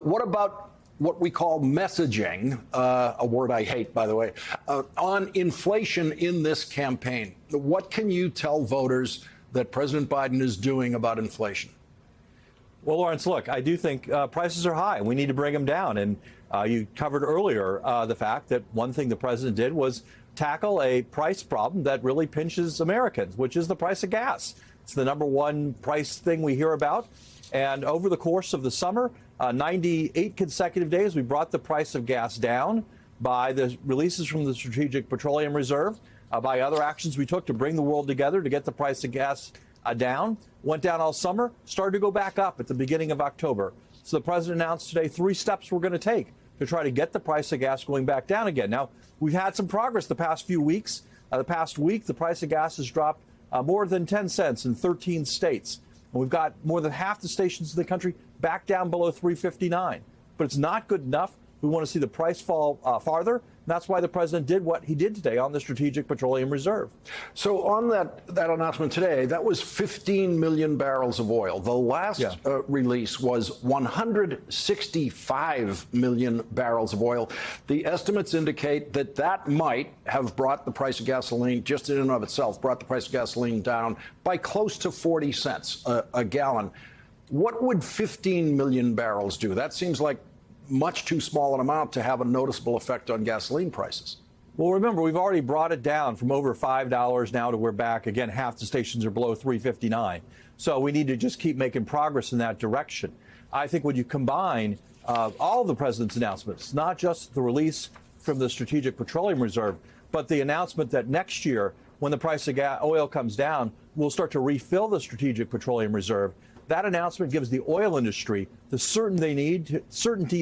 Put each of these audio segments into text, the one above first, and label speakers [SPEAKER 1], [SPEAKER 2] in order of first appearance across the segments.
[SPEAKER 1] What about what we call messaging, a word I hate, by the way, on inflation in this campaign? What can you tell voters that President Biden is doing about inflation?
[SPEAKER 2] Well, Lawrence, look, I do think prices are high. We need to bring them down. And you covered earlier the fact that one thing the president did was tackle a price problem that really pinches Americans, which is the price of gas. It's the number one price thing we hear about. And over the course of the summer, 98 consecutive days, we brought the price of gas down by the releases from the Strategic Petroleum Reserve, by other actions we took to bring the world together to get the price of gas down. Went down all summer, started to go back up at the beginning of October. So the president announced today 3 steps we're going to take to try to get the price of gas going back down again. Now, we've had some progress the past few weeks. The past week, the price of gas has dropped more than 10 cents in 13 states. And we've got more than half the stations in the country back down below $3.59. But it's not good enough. We want to see the price fall farther. And that's why the president did what he did today on the Strategic Petroleum Reserve.
[SPEAKER 1] So on that announcement today, that was 15 million barrels of oil. The last release was 165 million barrels of oil. The estimates indicate that that might have brought the price of gasoline, just in and of itself, brought the price of gasoline down by close to 40 cents a gallon. What would 15 million barrels do? That seems like much too small an amount to have a noticeable effect on gasoline prices.
[SPEAKER 2] Well, remember, we've already brought it down from over $5 now to we're back. Again, half the stations are below $3.59. So we need to just keep making progress in that direction. I think when you combine all the president's announcements, not just the release from the Strategic Petroleum Reserve, but the announcement that next year, when the price of oil comes down, we'll start to refill the Strategic Petroleum Reserve. That announcement gives the oil industry the certainty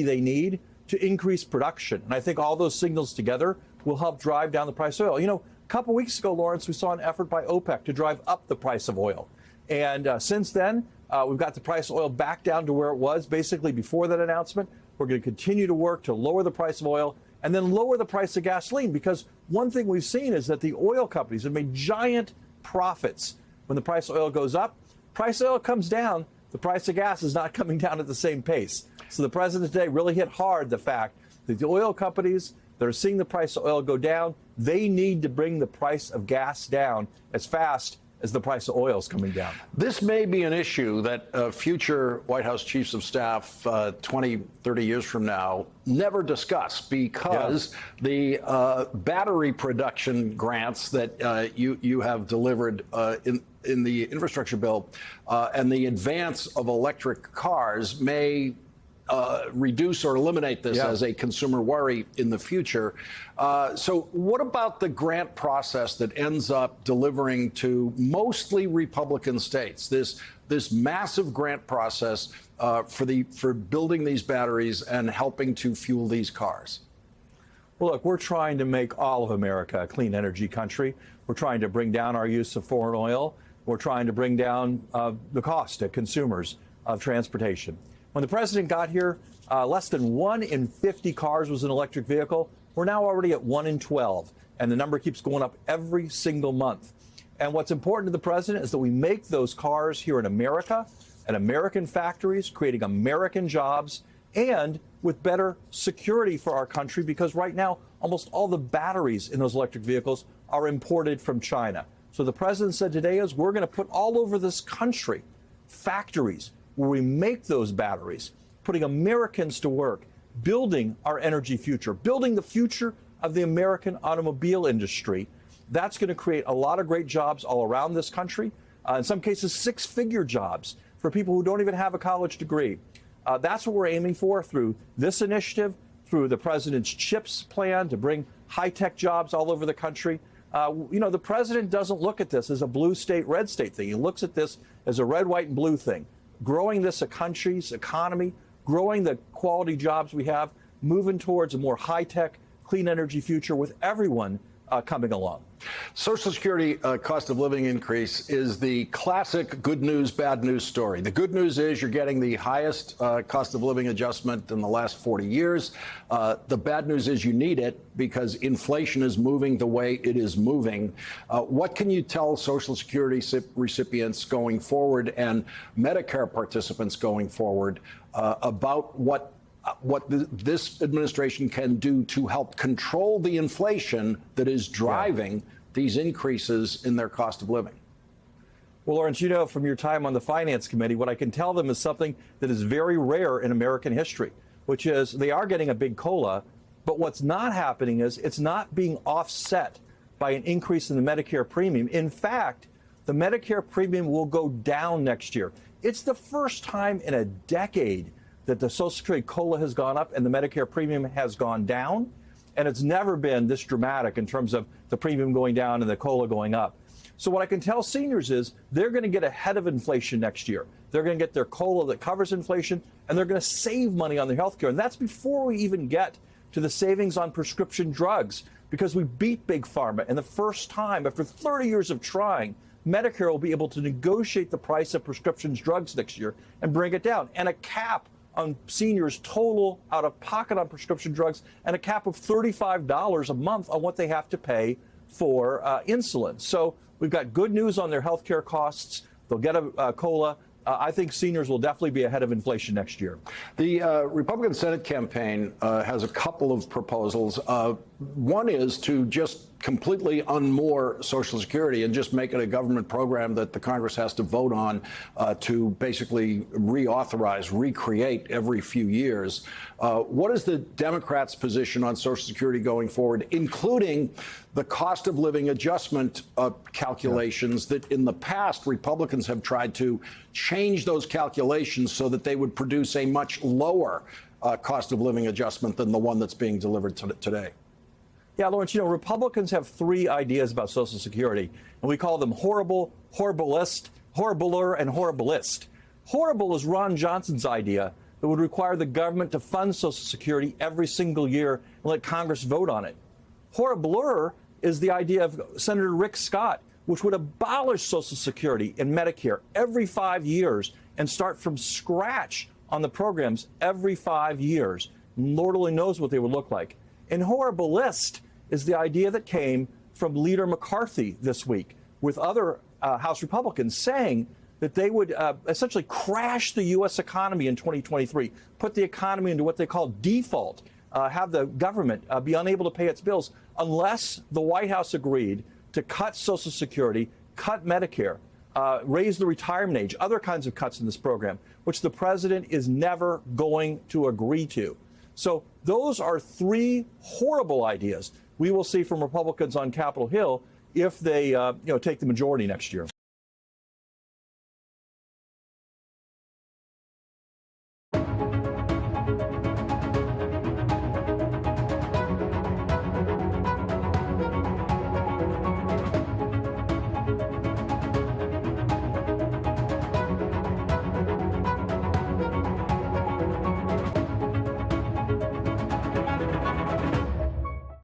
[SPEAKER 2] they need to increase production. And I think all those signals together will help drive down the price of oil. You know, a couple weeks ago, Lawrence, we saw an effort by OPEC to drive up the price of oil. And since then, we've got the price of oil back down to where it was basically before that announcement. We're going to continue to work to lower the price of oil and then lower the price of gasoline, because one thing we've seen is that the oil companies have made giant profits when the price of oil goes up. Price of oil comes down, the price of gas is not coming down at the same pace. So the president today really hit hard the fact that the oil companies that are seeing the price of oil go down, they need to bring the price of gas down as fast as the price of oil is coming down.
[SPEAKER 1] This may be an issue that future White House chiefs of staff 20, 30 years from now never discuss, because the battery production grants that you have delivered in the infrastructure bill and the advance of electric cars may reduce or eliminate this as a consumer worry in the future. So what about the grant process that ends up delivering to mostly Republican states, this massive grant process for building these batteries and helping to fuel these cars?
[SPEAKER 2] Well, look, we're trying to make all of America a clean energy country. We're trying to bring down our use of foreign oil. We're trying to bring down the cost to consumers of transportation. When the president got here, less than 1 in 50 cars was an electric vehicle. We're now already at 1 in 12, and the number keeps going up every single month. And what's important to the president is that we make those cars here in America, at American factories, creating American jobs, and with better security for our country, because right now, almost all the batteries in those electric vehicles are imported from China. So the president said today is we're going to put all over this country factories where we make those batteries, putting Americans to work, building our energy future, building the future of the American automobile industry. That's going to create a lot of great jobs all around this country, in some cases 6-figure jobs for people who don't even have a college degree. That's what we're aiming for through this initiative, through the president's CHIPS plan to bring high-tech jobs all over the country. You know, the president doesn't look at this as a blue state, red state thing. He looks at this as a red, white, and blue thing. Growing this country's economy, growing the quality jobs we have, moving towards a more high-tech, clean energy future with everyone coming along.
[SPEAKER 1] Social Security cost of living increase is the classic good news, bad news story. The good news is you're getting the highest cost of living adjustment in the last 40 years. The bad news is you need it because inflation is moving the way it is moving. What can you tell Social Security recipients going forward and Medicare participants going forward about what what this administration can do to help control the inflation that is driving these increases in their cost of living.
[SPEAKER 2] Well, Lawrence, you know from your time on the Finance Committee, what I can tell them is something that is very rare in American history, which is they are getting a big COLA, but what's not happening is it's not being offset by an increase in the Medicare premium. In fact, the Medicare premium will go down next year. It's the first time in a decade that the Social Security COLA has gone up and the Medicare premium has gone down. And it's never been this dramatic in terms of the premium going down and the COLA going up. So what I can tell seniors is they're going to get ahead of inflation next year. They're going to get their COLA that covers inflation, and they're going to save money on their health care. And that's before we even get to the savings on prescription drugs, because we beat Big Pharma. And the first time, after 30 years of trying, Medicare will be able to negotiate the price of prescription drugs next year and bring it down. And a cap on seniors' total out of pocket on prescription drugs, and a cap of $35 a month on what they have to pay for insulin. So we've got good news on their health care costs. They'll get a COLA. I think seniors will definitely be ahead of inflation next year.
[SPEAKER 1] The Republican Senate campaign has a couple of proposals. One is to just completely unmoor Social Security and just make it a government program that the Congress has to vote on to basically reauthorize, recreate every few years. What is the Democrats' position on Social Security going forward, including the cost of living adjustment calculations that in the past Republicans have tried to change those calculations so that they would produce a much lower cost of living adjustment than the one that's being delivered today?
[SPEAKER 2] Yeah, Lawrence, you know, Republicans have three ideas about Social Security, and we call them horrible, horriblist, horribler, and horriblist. Horrible is Ron Johnson's idea that would require the government to fund Social Security every single year and let Congress vote on it. Horribler is the idea of Senator Rick Scott, which would abolish Social Security and Medicare every 5 years and start from scratch on the programs every 5 years. Lord only knows what they would look like. And horriblist is the idea that came from Leader McCarthy this week with other House Republicans saying that they would essentially crash the U.S. economy in 2023, put the economy into what they call default, have the government be unable to pay its bills unless the White House agreed to cut Social Security, cut Medicare, raise the retirement age, other kinds of cuts in this program, which the president is never going to agree to. So those are three horrible ideas we will see from Republicans on Capitol Hill if they take the majority next year.